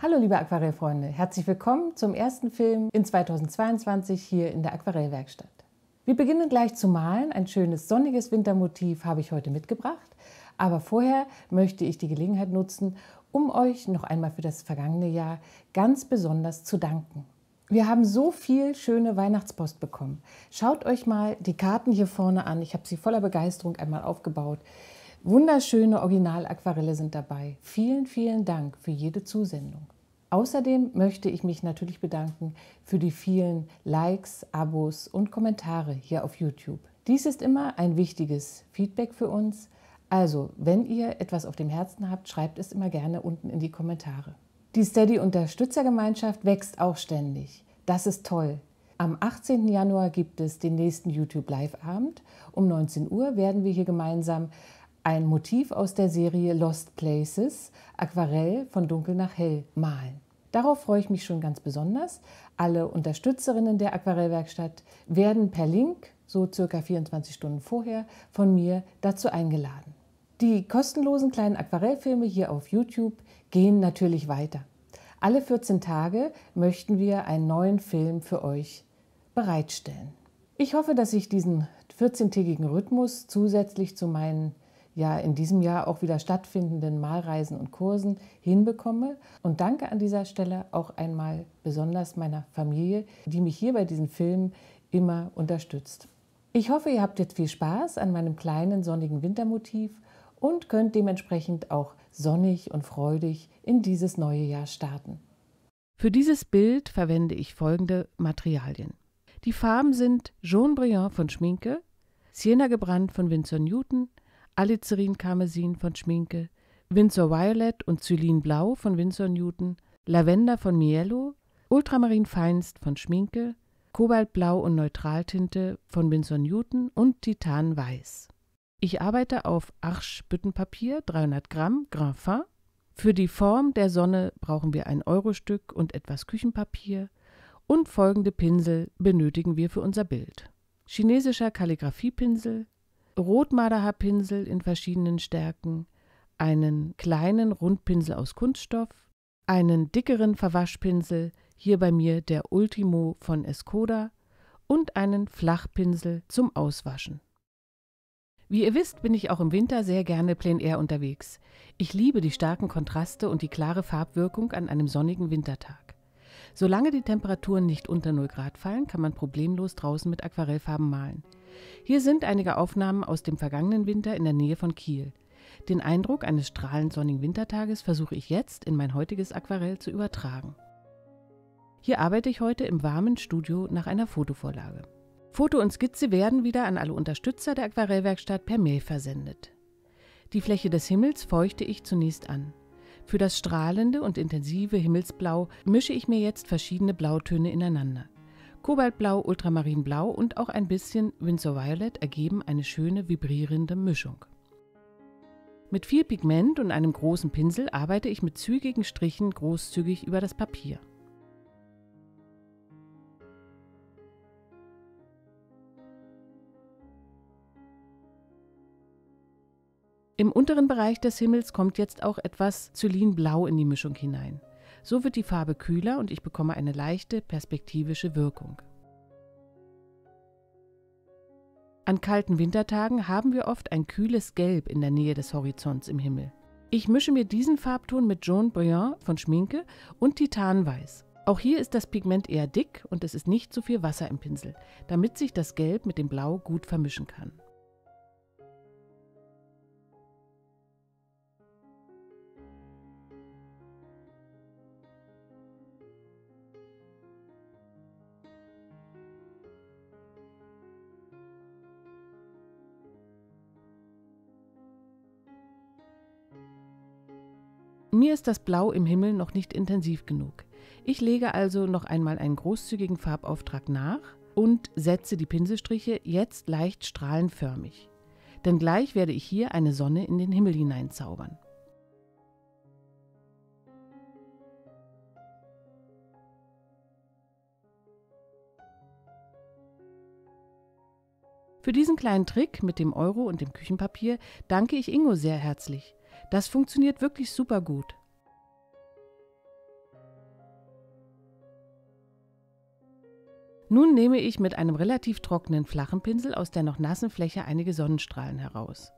Hallo liebe Aquarellfreunde, herzlich willkommen zum ersten Film in 2022 hier in der Aquarellwerkstatt. Wir beginnen gleich zu malen. Ein schönes sonniges Wintermotiv habe ich heute mitgebracht. Aber vorher möchte ich die Gelegenheit nutzen, um euch noch einmal für das vergangene Jahr ganz besonders zu danken. Wir haben so viel schöne Weihnachtspost bekommen. Schaut euch mal die Karten hier vorne an. Ich habe sie voller Begeisterung einmal aufgebaut. Wunderschöne Original-Aquarelle sind dabei. Vielen, vielen Dank für jede Zusendung. Außerdem möchte ich mich natürlich bedanken für die vielen Likes, Abos und Kommentare hier auf YouTube. Dies ist immer ein wichtiges Feedback für uns. Also, wenn ihr etwas auf dem Herzen habt, schreibt es immer gerne unten in die Kommentare. Die Steady-Unterstützergemeinschaft wächst auch ständig. Das ist toll. Am 18. Januar gibt es den nächsten YouTube-Live-Abend. Um 19 Uhr werden wir hier gemeinsam ein Motiv aus der Serie Lost Places, Aquarell von dunkel nach hell, malen. Darauf freue ich mich schon ganz besonders. Alle Unterstützerinnen der Aquarellwerkstatt werden per Link, so circa 24 Stunden vorher, von mir dazu eingeladen. Die kostenlosen kleinen Aquarellfilme hier auf YouTube gehen natürlich weiter. Alle 14 Tage möchten wir einen neuen Film für euch bereitstellen. Ich hoffe, dass ich diesen 14-tägigen Rhythmus zusätzlich zu meinen in diesem Jahr auch wieder stattfindenden Malreisen und Kursen hinbekomme und danke an dieser Stelle auch einmal besonders meiner Familie, die mich hier bei diesen Filmen immer unterstützt. Ich hoffe, ihr habt jetzt viel Spaß an meinem kleinen sonnigen Wintermotiv und könnt dementsprechend auch sonnig und freudig in dieses neue Jahr starten. Für dieses Bild verwende ich folgende Materialien. Die Farben sind Jaune Brillant von Schminke, Sienna gebrannt von Winsor Newton, Alizarin Karmesin von Schminke, Winsor Violet und Xylin Blau von Winsor Newton, Lavender von Mielo, Ultramarin Feinst von Schminke, Kobaltblau und Neutraltinte von Winsor Newton und Titan Weiß. Ich arbeite auf Arches Büttenpapier, 300 Gramm, Grain fin. Für die Form der Sonne brauchen wir ein Eurostück und etwas Küchenpapier und folgende Pinsel benötigen wir für unser Bild. Chinesischer Kalligraphiepinsel, Rotmarderhaarpinsel in verschiedenen Stärken, einen kleinen Rundpinsel aus Kunststoff, einen dickeren Verwaschpinsel, hier bei mir der Ultimo von Escoda, und einen Flachpinsel zum Auswaschen. Wie ihr wisst, bin ich auch im Winter sehr gerne plein air unterwegs. Ich liebe die starken Kontraste und die klare Farbwirkung an einem sonnigen Wintertag. Solange die Temperaturen nicht unter 0 Grad fallen, kann man problemlos draußen mit Aquarellfarben malen. Hier sind einige Aufnahmen aus dem vergangenen Winter in der Nähe von Kiel. Den Eindruck eines strahlend sonnigen Wintertages versuche ich jetzt in mein heutiges Aquarell zu übertragen. Hier arbeite ich heute im warmen Studio nach einer Fotovorlage. Foto und Skizze werden wieder an alle Unterstützer der Aquarellwerkstatt per Mail versendet. Die Fläche des Himmels feuchte ich zunächst an. Für das strahlende und intensive Himmelsblau mische ich mir jetzt verschiedene Blautöne ineinander. Kobaltblau, Ultramarinblau und auch ein bisschen Winsor Violet ergeben eine schöne, vibrierende Mischung. Mit viel Pigment und einem großen Pinsel arbeite ich mit zügigen Strichen großzügig über das Papier. Im unteren Bereich des Himmels kommt jetzt auch etwas Xylin Blau in die Mischung hinein. So wird die Farbe kühler und ich bekomme eine leichte perspektivische Wirkung. An kalten Wintertagen haben wir oft ein kühles Gelb in der Nähe des Horizonts im Himmel. Ich mische mir diesen Farbton mit Jaune Brillant von Schminke und Titanweiß. Auch hier ist das Pigment eher dick und es ist nicht zu viel Wasser im Pinsel, damit sich das Gelb mit dem Blau gut vermischen kann. Mir ist das Blau im Himmel noch nicht intensiv genug. Ich lege also noch einmal einen großzügigen Farbauftrag nach und setze die Pinselstriche jetzt leicht strahlenförmig. Denn gleich werde ich hier eine Sonne in den Himmel hineinzaubern. Für diesen kleinen Trick mit dem Euro und dem Küchenpapier danke ich Ingo sehr herzlich. Das funktioniert wirklich super gut. Nun nehme ich mit einem relativ trockenen flachen Pinsel aus der noch nassen Fläche einige Sonnenstrahlen heraus.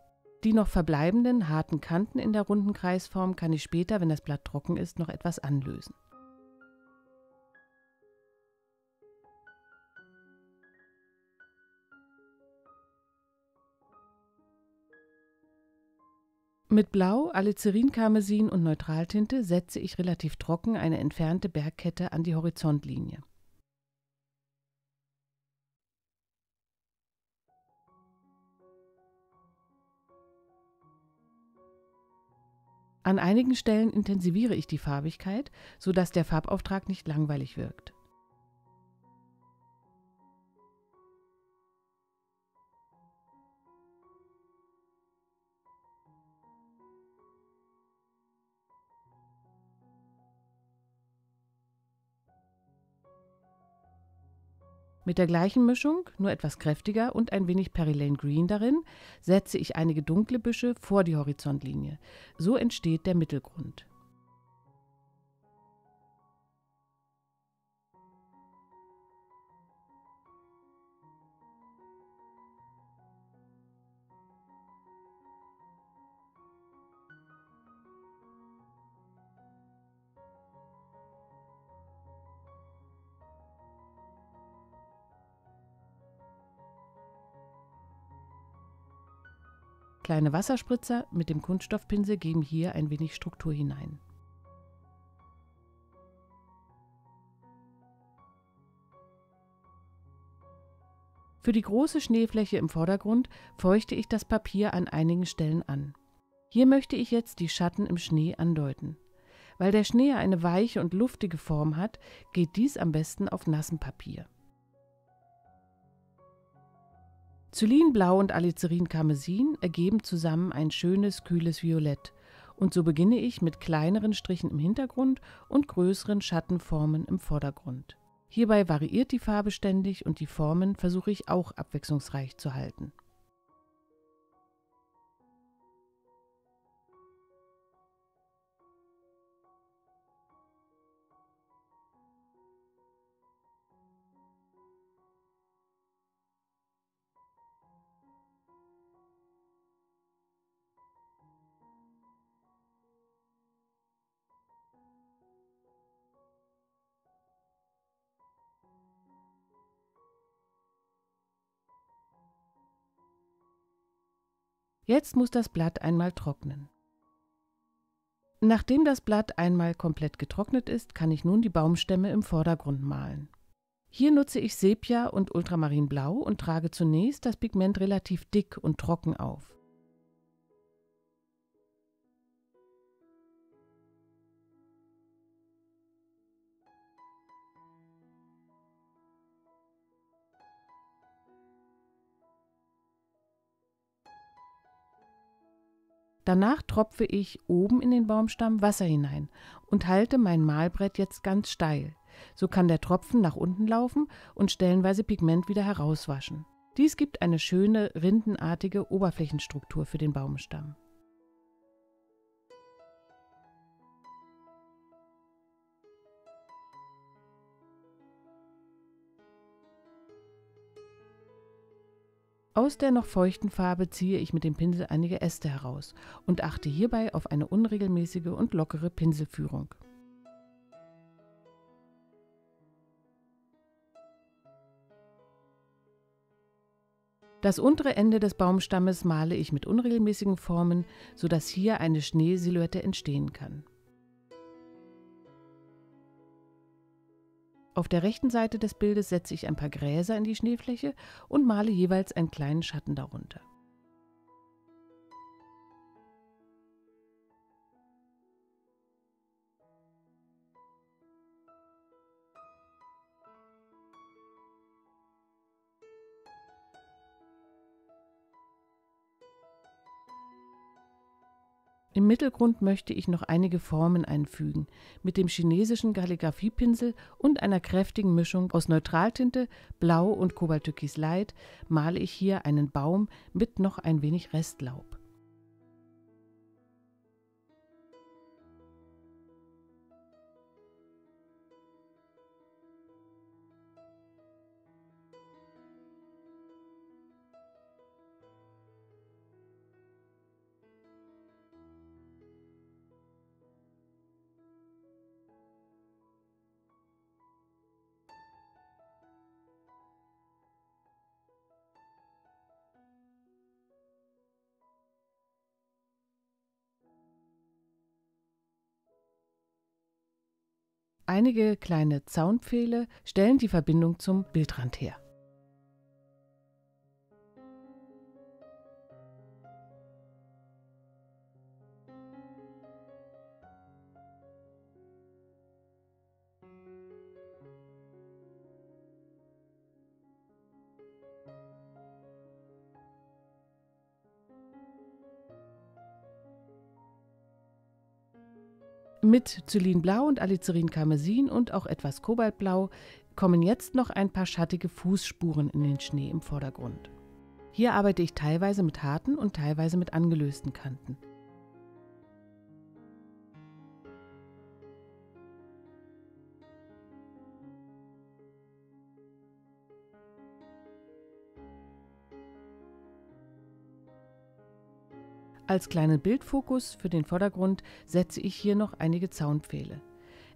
Die noch verbleibenden harten Kanten in der runden Kreisform kann ich später, wenn das Blatt trocken ist, noch etwas anlösen. Mit Blau, Alizarin, Karmesin und Neutraltinte setze ich relativ trocken eine entfernte Bergkette an die Horizontlinie. An einigen Stellen intensiviere ich die Farbigkeit, sodass der Farbauftrag nicht langweilig wirkt. Mit der gleichen Mischung, nur etwas kräftiger und ein wenig Perylane Green darin, setze ich einige dunkle Büsche vor die Horizontlinie. So entsteht der Mittelgrund. Kleine Wasserspritzer mit dem Kunststoffpinsel geben hier ein wenig Struktur hinein. Für die große Schneefläche im Vordergrund feuchte ich das Papier an einigen Stellen an. Hier möchte ich jetzt die Schatten im Schnee andeuten. Weil der Schnee eine weiche und luftige Form hat, geht dies am besten auf nassem Papier. Zylinblau und Alizarin Karmesin ergeben zusammen ein schönes, kühles Violett. Und so beginne ich mit kleineren Strichen im Hintergrund und größeren Schattenformen im Vordergrund. Hierbei variiert die Farbe ständig und die Formen versuche ich auch abwechslungsreich zu halten. Jetzt muss das Blatt einmal trocknen. Nachdem das Blatt einmal komplett getrocknet ist, kann ich nun die Baumstämme im Vordergrund malen. Hier nutze ich Sepia und Ultramarinblau und trage zunächst das Pigment relativ dick und trocken auf. Danach tropfe ich oben in den Baumstamm Wasser hinein und halte mein Malbrett jetzt ganz steil. So kann der Tropfen nach unten laufen und stellenweise Pigment wieder herauswaschen. Dies gibt eine schöne, rindenartige Oberflächenstruktur für den Baumstamm. Aus der noch feuchten Farbe ziehe ich mit dem Pinsel einige Äste heraus und achte hierbei auf eine unregelmäßige und lockere Pinselführung. Das untere Ende des Baumstammes male ich mit unregelmäßigen Formen, sodass hier eine Schneesilhouette entstehen kann. Auf der rechten Seite des Bildes setze ich ein paar Gräser in die Schneefläche und male jeweils einen kleinen Schatten darunter. Im Mittelgrund möchte ich noch einige Formen einfügen, mit dem chinesischen Kalligraphiepinsel und einer kräftigen Mischung aus Neutraltinte, Blau und Kobalttürkis Light male ich hier einen Baum mit noch ein wenig Restlaub. einige kleine Zaunpfähle stellen die Verbindung zum Bildrand her. Mit Zylinblau und Alizarin Karmesin und auch etwas Kobaltblau kommen jetzt noch ein paar schattige Fußspuren in den Schnee im Vordergrund. Hier arbeite ich teilweise mit harten und teilweise mit angelösten Kanten. Als kleinen Bildfokus für den Vordergrund setze ich hier noch einige Zaunpfähle.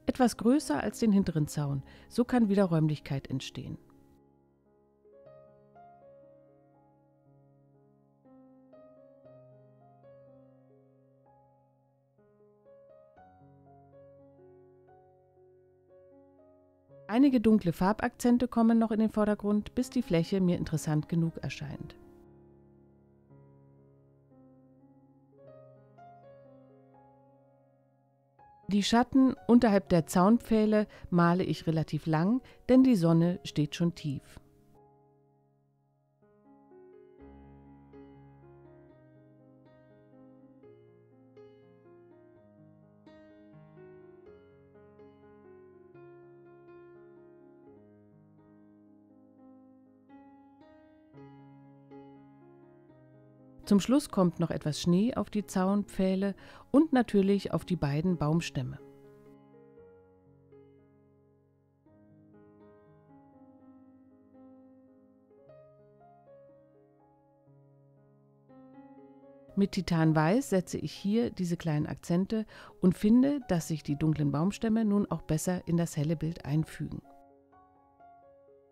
Etwas größer als den hinteren Zaun, so kann wieder Räumlichkeit entstehen. Einige dunkle Farbakzente kommen noch in den Vordergrund, bis die Fläche mir interessant genug erscheint. Die Schatten unterhalb der Zaunpfähle male ich relativ lang, denn die Sonne steht schon tief. Zum Schluss kommt noch etwas Schnee auf die Zaunpfähle und natürlich auf die beiden Baumstämme. Mit Titanweiß setze ich hier diese kleinen Akzente und finde, dass sich die dunklen Baumstämme nun auch besser in das helle Bild einfügen.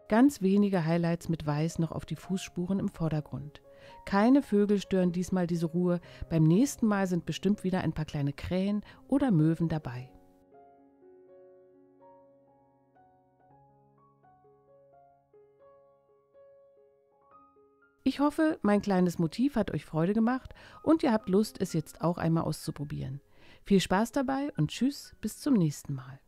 Ganz wenige Highlights mit Weiß noch auf die Fußspuren im Vordergrund. Keine Vögel stören diesmal diese Ruhe, beim nächsten Mal sind bestimmt wieder ein paar kleine Krähen oder Möwen dabei. Ich hoffe, mein kleines Motiv hat euch Freude gemacht und ihr habt Lust, es jetzt auch einmal auszuprobieren. Viel Spaß dabei und tschüss, bis zum nächsten Mal.